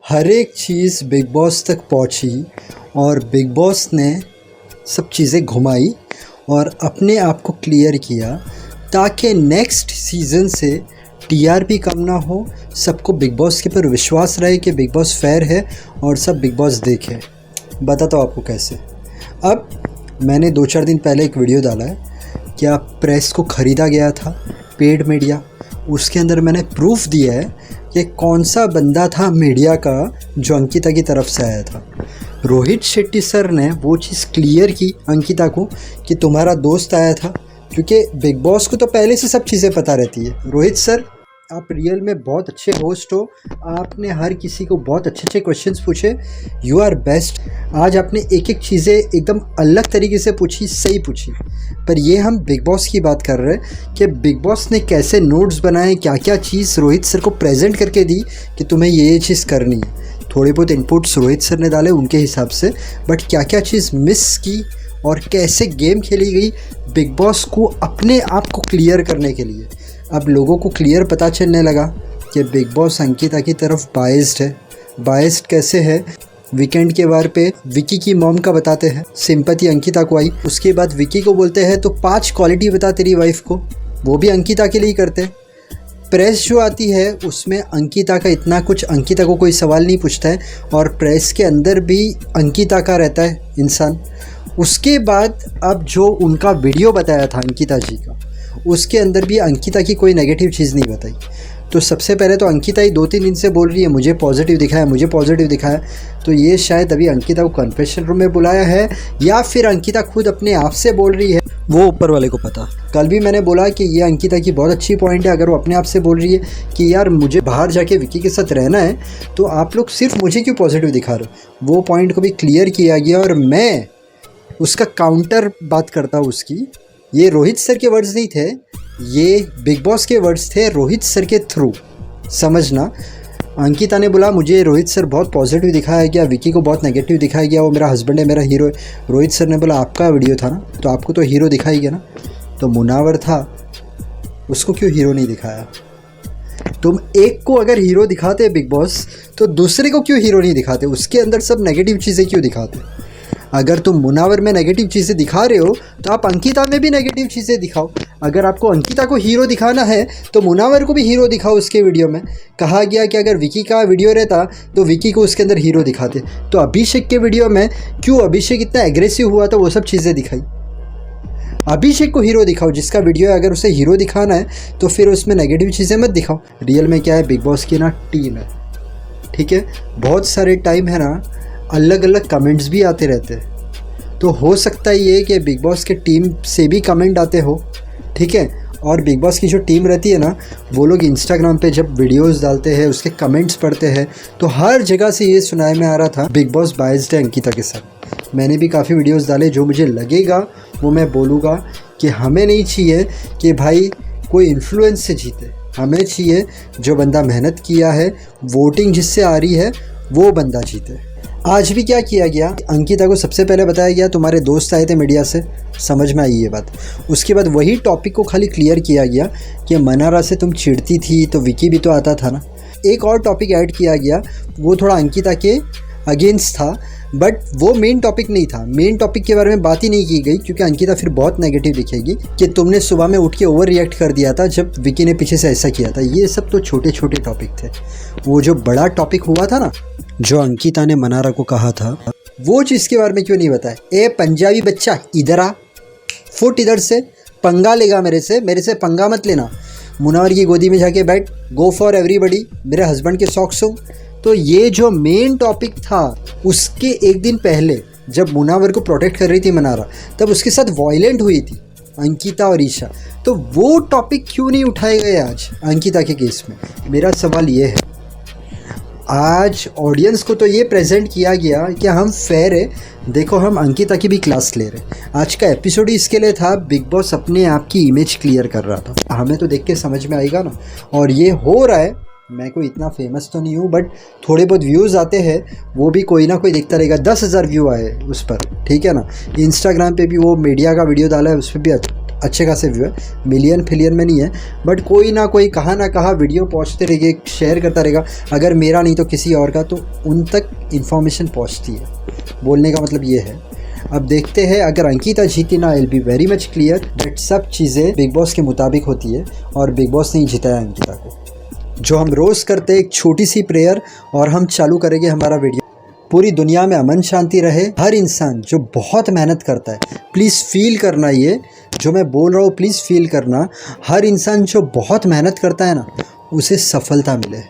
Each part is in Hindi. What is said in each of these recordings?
हर एक चीज़ बिग बॉस तक पहुंची और बिग बॉस ने सब चीज़ें घुमाई और अपने आप को क्लियर किया ताकि नेक्स्ट सीज़न से टीआरपी कम ना हो, सबको बिग बॉस के ऊपर विश्वास रहे कि बिग बॉस फेयर है और सब बिग बॉस देखें। बताता हूँ आपको कैसे। अब मैंने 2-4 दिन पहले एक वीडियो डाला है, क्या प्रेस को ख़रीदा गया था, पेड मीडिया। उसके अंदर मैंने प्रूफ दिया है कि कौन सा बंदा था मीडिया का जो अंकिता की तरफ से आया था। रोहित शेट्टी सर ने वो चीज़ क्लियर की अंकिता को कि तुम्हारा दोस्त आया था, क्योंकि बिग बॉस को तो पहले से सब चीज़ें पता रहती है। रोहित सर, आप रियल में बहुत अच्छे होस्ट हो, आपने हर किसी को बहुत अच्छे अच्छे क्वेश्चंस पूछे, यू आर बेस्ट। आज आपने एक एक चीज़ें एकदम अलग तरीके से पूछी, सही पूछी। पर ये हम बिग बॉस की बात कर रहे हैं कि बिग बॉस ने कैसे नोट्स बनाए, क्या क्या चीज़ रोहित सर को प्रेजेंट करके दी कि तुम्हें ये चीज़ करनी है। थोड़े बहुत इनपुट्स रोहित सर ने डाले उनके हिसाब से, बट क्या क्या चीज़ मिस की और कैसे गेम खेली गई बिग बॉस को अपने आप को क्लियर करने के लिए। अब लोगों को क्लियर पता चलने लगा कि बिग बॉस अंकिता की तरफ बाइस्ड है। बाइस्ड कैसे है? वीकेंड के बार पे विकी की मॉम का बताते हैं, सिंपैथी अंकिता को आई। उसके बाद विकी को बोलते हैं तो 5 क्वालिटी बता तेरी वाइफ को, वो भी अंकिता के लिए करते। प्रेस जो आती है उसमें अंकिता का इतना कुछ, अंकिता को कोई सवाल नहीं पूछता है और प्रेस के अंदर भी अंकिता का रहता है इंसान। उसके बाद अब जो उनका वीडियो बताया था अंकिता जी का, उसके अंदर भी अंकिता की कोई नेगेटिव चीज़ नहीं बताई। तो सबसे पहले तो अंकिता ही 2-3 दिन से बोल रही है मुझे पॉजिटिव दिखाया, मुझे पॉजिटिव दिखाया। तो ये शायद अभी अंकिता को कन्फेशन रूम में बुलाया है या फिर अंकिता खुद अपने आप से बोल रही है, वो ऊपर वाले को पता। कल भी मैंने बोला कि ये अंकिता की बहुत अच्छी पॉइंट है, अगर वो अपने आप से बोल रही है कि यार मुझे बाहर जाके विकी के साथ रहना है, तो आप लोग सिर्फ मुझे क्यों पॉजिटिव दिखा रहे हो। वो पॉइंट को भी क्लियर किया गया और मैं उसका काउंटर बात करता हूँ उसकी। ये रोहित सर के वर्ड्स नहीं थे, ये बिग बॉस के वर्ड्स थे रोहित सर के थ्रू, समझना। अंकिता ने बोला मुझे रोहित सर बहुत पॉजिटिव दिखाया गया, विकी को बहुत नेगेटिव दिखाया गया, वो मेरा हस्बैंड है, मेरा हीरो है। रोहित सर ने बोला आपका वीडियो था ना, तो आपको तो हीरो दिखाई गया ना। तो मुनावर था, उसको क्यों हीरो नहीं दिखाया? तुम एक को अगर हीरो दिखाते बिग बॉस, तो दूसरे को क्यों हीरो नहीं दिखाते? उसके अंदर सब नेगेटिव चीज़ें क्यों दिखाते? अगर तुम मुनावर में नेगेटिव चीज़ें दिखा रहे हो तो आप अंकिता में भी नेगेटिव चीज़ें दिखाओ। अगर आपको अंकिता को हीरो दिखाना है तो मुनावर को भी हीरो दिखाओ। उसके वीडियो में कहा गया कि अगर विकी का वीडियो रहता तो विकी को उसके अंदर हीरो दिखाते। तो अभिषेक के वीडियो में क्यों अभिषेक इतना एग्रेसिव हुआ था, वो सब चीज़ें दिखाई। अभिषेक को हीरो दिखाओ, जिसका वीडियो है अगर उसे हीरो दिखाना है तो फिर उसमें नेगेटिव चीज़ें मत दिखाओ। रियल में क्या है, बिग बॉस की ना टीम है, ठीक है। बहुत सारे टाइम है ना अलग अलग कमेंट्स भी आते रहते हैं, तो हो सकता है ये कि बिग बॉस के टीम से भी कमेंट आते हो, ठीक है। और बिग बॉस की जो टीम रहती है ना, वो लोग इंस्टाग्राम पे जब वीडियोस डालते हैं उसके कमेंट्स पढ़ते हैं, तो हर जगह से ये सुनाए में आ रहा था बिग बॉस बाइस्ड है अंकिता के साथ। मैंने भी काफ़ी वीडियोस डाले, जो मुझे लगेगा वो मैं बोलूँगा कि हमें नहीं चाहिए कि भाई कोई इन्फ्लुएंस से जीते, हमें चाहिए जो बंदा मेहनत किया है, वोटिंग जिससे आ रही है वो बंदा जीते। आज भी क्या किया गया, अंकिता को सबसे पहले बताया गया तुम्हारे दोस्त आए थे मीडिया से, समझ में आई ये बात। उसके बाद वही टॉपिक को खाली क्लियर किया गया कि मनारा से तुम चिढ़ती थी तो विकी भी तो आता था ना। एक और टॉपिक ऐड किया गया, वो थोड़ा अंकिता के अगेंस्ट था, बट वो मेन टॉपिक नहीं था। मेन टॉपिक के बारे में बात ही नहीं की गई, क्योंकि अंकिता फिर बहुत नेगेटिव दिखेगी कि तुमने सुबह में उठ के ओवर रिएक्ट कर दिया था जब विकी ने पीछे से ऐसा किया था। ये सब तो छोटे छोटे टॉपिक थे। वो जो बड़ा टॉपिक हुआ था ना, जो अंकिता ने मनारा को कहा था, वो चीज़ के बारे में क्यों नहीं बताया? ए पंजाबी बच्चा इधर आ, फुट इधर से, पंगा लेगा मेरे से पंगा मत लेना। मुनावर की गोदी में जाके बैठ, गो फॉर एवरीबडी, मेरे हस्बैंड के शौक सुन। तो ये जो मेन टॉपिक था, उसके एक दिन पहले जब मुनावर को प्रोटेक्ट कर रही थी मनारा, तब उसके साथ वायलेंट हुई थी अंकिता और ईशा। तो वो टॉपिक क्यों नहीं उठाए गए आज अंकिता के केस में? मेरा सवाल ये है। आज ऑडियंस को तो ये प्रेजेंट किया गया कि हम फेयर है, देखो हम अंकिता की भी क्लास ले रहे हैं। आज का एपिसोड ही इसके लिए था, बिग बॉस अपने आप की इमेज क्लियर कर रहा था। हमें तो देख के समझ में आएगा ना, और ये हो रहा है। मैं कोई इतना फेमस तो नहीं हूँ, बट थोड़े बहुत व्यूज़ आते हैं, वो भी कोई ना कोई देखता रहेगा। 10,000 व्यू आए उस पर, ठीक है ना। इंस्टाग्राम पे भी वो मीडिया का वीडियो डाला है, उस पर भी अच्छे खासे व्यू है, मिलियन फिलियन में नहीं है, बट कोई ना कोई कहाँ ना कहाँ वीडियो पहुँचते रहेंगे, शेयर करता रहेगा, अगर मेरा नहीं तो किसी और का, तो उन तक इन्फॉर्मेशन पहुँचती है। बोलने का मतलब ये है। अब देखते हैं, अगर अंकिता जीती ना, I will be very much clear that सब चीज़ें बिग बॉस के मुताबिक होती है और बिग बॉस नहीं जिताया अंकिता को। जो हम रोज़ करते हैं, एक छोटी सी प्रेयर और हम चालू करेंगे हमारा वीडियो। पूरी दुनिया में अमन शांति रहे। हर इंसान जो बहुत मेहनत करता है, प्लीज़ फील करना, ये जो मैं बोल रहा हूँ प्लीज़ फील करना, हर इंसान जो बहुत मेहनत करता है ना, उसे सफलता मिले।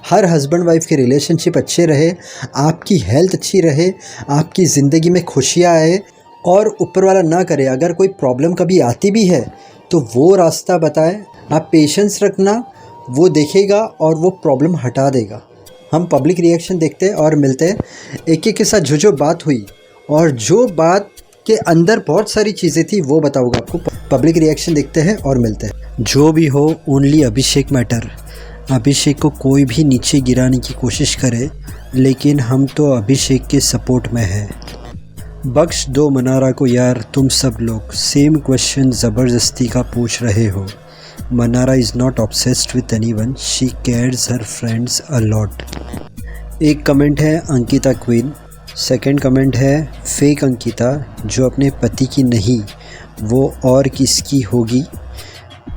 हर हस्बैंड वाइफ के रिलेशनशिप अच्छे रहे, आपकी हेल्थ अच्छी रहे, आपकी ज़िंदगी में खुशियाँ आए, और ऊपर वाला ना करे अगर कोई प्रॉब्लम कभी आती भी है तो वो रास्ता बताए। आप पेशेंस रखना, वो देखेगा और वो प्रॉब्लम हटा देगा। हम पब्लिक रिएक्शन देखते हैं और मिलते हैं, एक एक के साथ जो बात हुई और जो बात के अंदर बहुत सारी चीज़ें थी वो बताऊंगा आपको। पब्लिक रिएक्शन देखते हैं और मिलते हैं। जो भी हो, ओनली अभिषेक मैटर। अभिषेक को कोई भी नीचे गिराने की कोशिश करे, लेकिन हम तो अभिषेक के सपोर्ट में है। बख्श दो मनारा को यार, तुम सब लोग सेम क्वेश्चन ज़बरदस्ती का पूछ रहे हो। Mannara is not obsessed with anyone, she cares her friends a lot. एक कमेंट है अंकिता क्वीन, सेकंड कमेंट है फेक अंकिता, जो अपने पति की नहीं वो और किसकी होगी,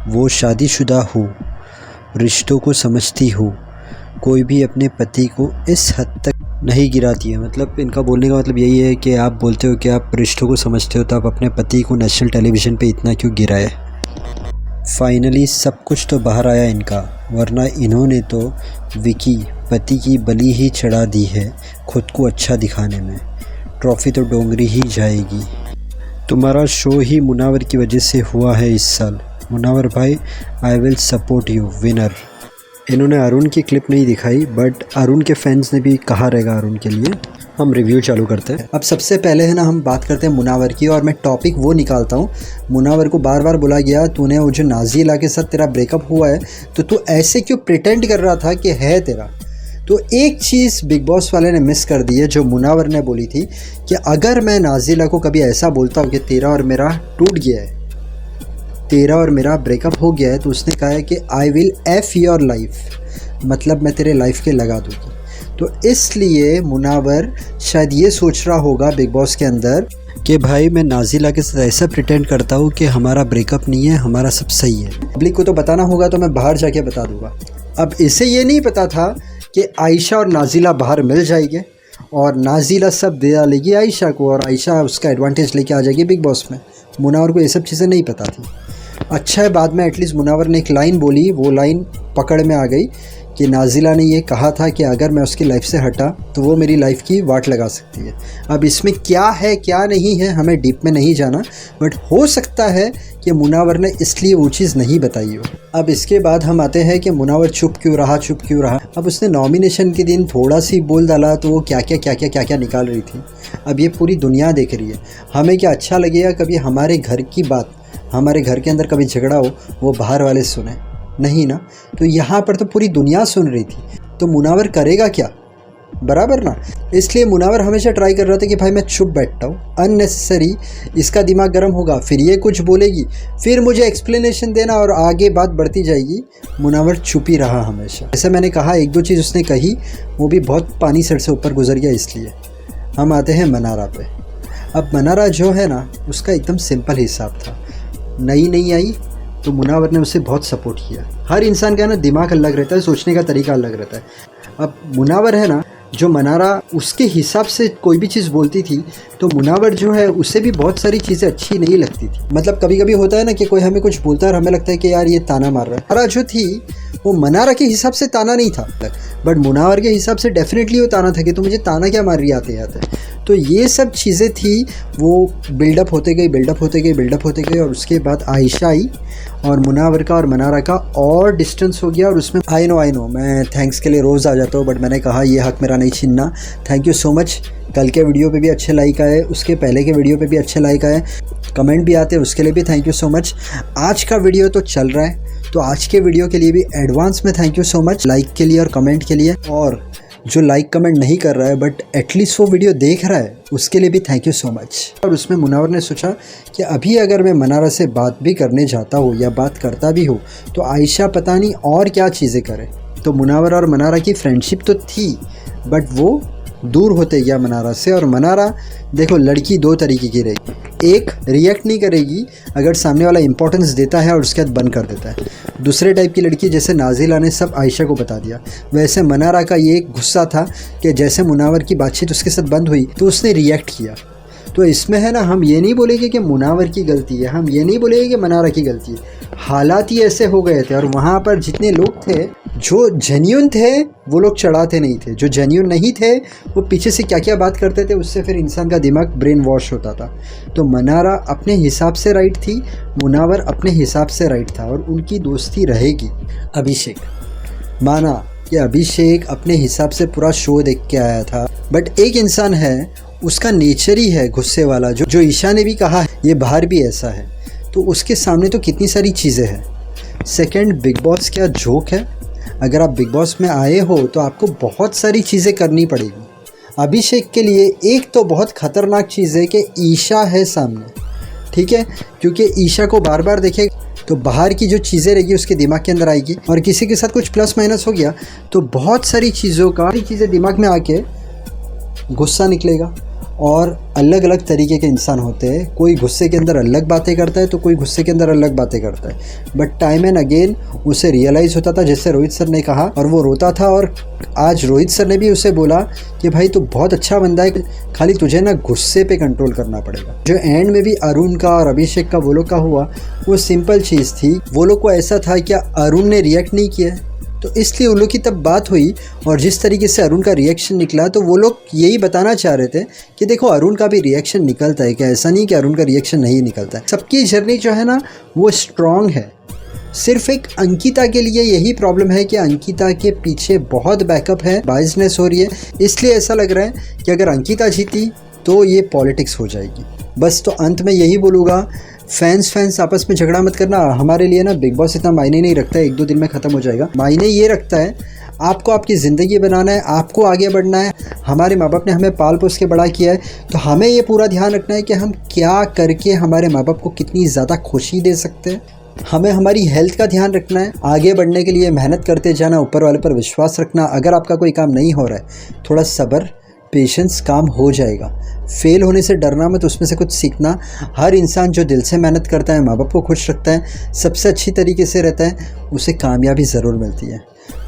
वो शादीशुदा हो, रिश्तों को समझती हो, कोई भी अपने पति को इस हद तक नहीं गिराती है। मतलब इनका बोलने का मतलब यही है कि आप बोलते हो कि आप रिश्तों को समझते हो, तो आप अपने पति को नेशनल टेलीविज़न पे इतना क्यों गिराए। फाइनली सब कुछ तो बाहर आया इनका, वरना इन्होंने तो विकी पति की बलि ही चढ़ा दी है खुद को अच्छा दिखाने में। ट्रॉफ़ी तो डोंगरी ही जाएगी। तुम्हारा शो ही मुनावर की वजह से हुआ है इस साल। मुनावर भाई, I will support you winner. इन्होंने अरुण की क्लिप नहीं दिखाई, बट अरुण के फैंस ने भी कहा रहेगा अरुण के लिए। हम रिव्यू चालू करते हैं। अब सबसे पहले है ना, हम बात करते हैं मुनावर की, और मैं टॉपिक वो निकालता हूँ। मुनावर को बार बार बोला गया, तूने वो जो नाज़िला के साथ तेरा ब्रेकअप हुआ है, तो तू ऐसे क्यों प्रिटेंड कर रहा था कि है तेरा। तो एक चीज़ बिग बॉस वाले ने मिस कर दी है, जो मुनावर ने बोली थी कि अगर मैं नाज़िला को कभी ऐसा बोलता हूँ कि तेरा और मेरा टूट गया है, तेरा और मेरा ब्रेकअप हो गया है, तो उसने कहा है कि I will F your life, मतलब मैं तेरे लाइफ के लगा दूँगी। तो इसलिए मुनावर शायद ये सोच रहा होगा बिग बॉस के अंदर कि भाई मैं नाज़िला के साथ ऐसा प्रिटेंड करता हूँ कि हमारा ब्रेकअप नहीं है, हमारा सब सही है। पब्लिक को तो बताना होगा, तो मैं बाहर जाके बता दूँगा। अब इसे ये नहीं पता था कि आयशा और नाज़िला बाहर मिल जाएंगे और नाज़िला सब दे डालेगी आयशा को, और आयशा उसका एडवांटेज लेके आ जाएगी बिग बॉस में। मुनावर को ये सब चीज़ें नहीं पता थी। अच्छा है, बाद में एटलीस्ट मुनावर ने एक लाइन बोली, वो लाइन पकड़ में आ गई कि नाज़िला ने ये कहा था कि अगर मैं उसकी लाइफ से हटा तो वो मेरी लाइफ की वाट लगा सकती है। अब इसमें क्या है क्या नहीं है, हमें डीप में नहीं जाना, बट हो सकता है कि मुनावर ने इसलिए वो चीज़ नहीं बताई हो। अब इसके बाद हम आते हैं कि मुनावर चुप क्यों रहा। अब उसने नॉमिनेशन के दिन थोड़ा सी बोल डाला तो वो क्या क्या निकाल रही थी। अब ये पूरी दुनिया देख रही है। हमें क्या अच्छा लगेगा कभी हमारे घर की बात, हमारे घर के अंदर कभी झगड़ा हो, वो बाहर वाले सुने? नहीं ना। तो यहाँ पर तो पूरी दुनिया सुन रही थी, तो मुनावर करेगा क्या, बराबर ना। इसलिए मुनावर हमेशा ट्राई कर रहा था कि भाई मैं चुप बैठता हूँ, अननेसेसरी इसका दिमाग गर्म होगा, फिर ये कुछ बोलेगी, फिर मुझे एक्सप्लेनेशन देना और आगे बात बढ़ती जाएगी। मुनावर चुप ही रहा हमेशा। जैसे मैंने कहा, एक दो चीज़ उसने कही, वो भी बहुत पानी सर से ऊपर गुजर गया। इसलिए हम आते हैं मनारा पे। अब मनारा जो है ना, उसका एकदम सिंपल हिसाब था। नई आई तो मुनावर ने उसे बहुत सपोर्ट किया। हर इंसान का ना दिमाग अलग रहता है, सोचने का तरीका अलग रहता है। अब मुनावर है ना, जो मनारा उसके हिसाब से कोई भी चीज़ बोलती थी, तो मुनावर जो है उसे भी बहुत सारी चीज़ें अच्छी नहीं लगती थी। मतलब कभी कभी होता है ना कि कोई हमें कुछ बोलता है और हमें लगता है कि यार ये ताना मार रहा है। मनारा जो थी वो मनारा के हिसाब से ताना नहीं था, बट मुनावर के हिसाब से डेफिनेटली वो ताना था कि तो मुझे ताना क्या मार रही आते। तो ये सब चीज़ें थी, वो बिल्डअप होते गई और उसके बाद आयशा आई और मुनावर का और मनारा का और डिस्टेंस हो गया। और उसमें आई नो मैं थैंक्स के लिए रोज़ आ जाता हूँ, बट मैंने कहा ये हक मेरा नहीं छीनना। Thank you so much. कल के वीडियो पे भी अच्छे लाइक आए, उसके पहले के वीडियो पे भी अच्छे लाइक आए, कमेंट भी आते हैं, उसके लिए भी थैंक यू सो मच। आज का वीडियो तो चल रहा है, तो आज के वीडियो के लिए भी एडवांस में thank you so much, like के लिए और कमेंट के लिए। और जो लाइक कमेंट नहीं कर रहा है बट एटलीस्ट वो वीडियो देख रहा है, उसके लिए भी थैंक यू सो मच। और उसमें मुनावर ने सोचा कि अभी अगर मैं मनारा से बात भी करने जाता हूँ या बात करता भी हूँ तो आयशा पता नहीं और क्या चीज़ें करे। तो मुनावर और मनारा की फ्रेंडशिप तो थी बट वो दूर होते गया मनारा से। और मनारा देखो लड़की दो तरीके की रहेगी, एक रिएक्ट नहीं करेगी अगर सामने वाला इंपॉर्टेंस देता है और उसके बाद बंद कर देता है। दूसरे टाइप की लड़की जैसे नाजिला ने सब आयशा को बता दिया, वैसे मनारा का ये गुस्सा था कि जैसे मुनावर की बातचीत उसके साथ बंद हुई तो उसने रिएक्ट किया। तो इसमें है ना, हम ये नहीं बोलेंगे कि मुनावर की गलती है, हम ये नहीं बोलेंगे कि मनारा की गलती है, हालात ही ऐसे हो गए थे। और वहाँ पर जितने लोग थे जो जेन्युइन थे वो लोग चढ़ाते नहीं थे, जो जेन्युइन नहीं थे वो पीछे से क्या क्या बात करते थे, उससे फिर इंसान का दिमाग ब्रेन वॉश होता था। तो मनारा अपने हिसाब से राइट थी, मुनावर अपने हिसाब से राइट था और उनकी दोस्ती रहेगी। अभिषेक माना कि अभिषेक अपने हिसाब से पूरा शो देख के आया था बट एक इंसान है उसका नेचर ही है गुस्से वाला, जो ईशा ने भी कहा है ये बाहर भी ऐसा है। तो उसके सामने तो कितनी सारी चीज़ें हैं। सेकंड, बिग बॉस क्या जोक है? अगर आप बिग बॉस में आए हो तो आपको बहुत सारी चीज़ें करनी पड़ेगी। अभिषेक के लिए एक तो बहुत ख़तरनाक चीज़ है कि ईशा है सामने, ठीक है, क्योंकि ईशा को बार बार देखे तो बाहर की जो चीज़ें रहेगी उसके दिमाग के अंदर आएगी और किसी के साथ कुछ प्लस माइनस हो गया तो बहुत सारी चीज़ें दिमाग में आके गुस्सा निकलेगा। और अलग अलग तरीके के इंसान होते हैं, कोई गुस्से के अंदर अलग बातें करता है तो कोई गुस्से के अंदर अलग बातें करता है। बट टाइम एंड अगेन उसे रियलाइज़ होता था, जैसे रोहित सर ने कहा, और वो रोता था। और आज रोहित सर ने भी उसे बोला कि भाई तू बहुत अच्छा बंदा है, खाली तुझे ना गुस्से पे कंट्रोल करना पड़ेगा। जो एंड में भी अरुण का और अभिषेक का वो लोग का हुआ वो सिंपल चीज़ थी। वो लोग को ऐसा था कि अरुण ने रिएक्ट नहीं किया तो इसलिए उन लोग की तब बात हुई और जिस तरीके से अरुण का रिएक्शन निकला तो वो लोग यही बताना चाह रहे थे कि देखो अरुण का भी रिएक्शन निकलता है, क्या ऐसा नहीं कि अरुण का रिएक्शन नहीं निकलता है। सबकी जर्नी जो है ना वो स्ट्रॉन्ग है। सिर्फ एक अंकिता के लिए यही प्रॉब्लम है कि अंकिता के पीछे बहुत बैकअप है, बायसनेस हो रही है, इसलिए ऐसा लग रहा है कि अगर अंकिता जीती तो ये पॉलिटिक्स हो जाएगी। बस तो अंत में यही बोलूँगा, फैंस आपस में झगड़ा मत करना। हमारे लिए ना बिग बॉस इतना मायने नहीं रखता है, एक दो दिन में ख़त्म हो जाएगा। मायने ये रखता है आपको आपकी ज़िंदगी बनाना है, आपको आगे बढ़ना है। हमारे माँ बाप ने हमें पाल पोस के बड़ा किया है तो हमें ये पूरा ध्यान रखना है कि हम क्या करके हमारे माँ बाप को कितनी ज़्यादा खुशी दे सकते हैं। हमें हमारी हेल्थ का ध्यान रखना है, आगे बढ़ने के लिए मेहनत करते जाना, ऊपर वाले पर विश्वास रखना। अगर आपका कोई काम नहीं हो रहा है थोड़ा सब्र, पेशेंस, काम हो जाएगा। फेल होने से डरना मत, उसमें से कुछ सीखना। हर इंसान जो दिल से मेहनत करता है, माँ बाप को खुश रखता है, सबसे अच्छी तरीके से रहता है, उसे कामयाबी ज़रूर मिलती है।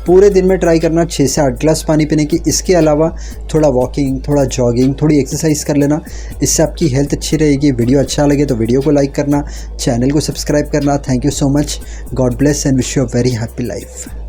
पूरे दिन में ट्राई करना 6 से 8 ग्लास पानी पीने की। इसके अलावा थोड़ा वॉकिंग, थोड़ा जॉगिंग, थोड़ी एक्सरसाइज कर लेना, इससे आपकी हेल्थ अच्छी रहेगी। वीडियो अच्छा लगे तो वीडियो को लाइक करना, चैनल को सब्सक्राइब करना। Thank you so much, God bless and wish you a very happy life.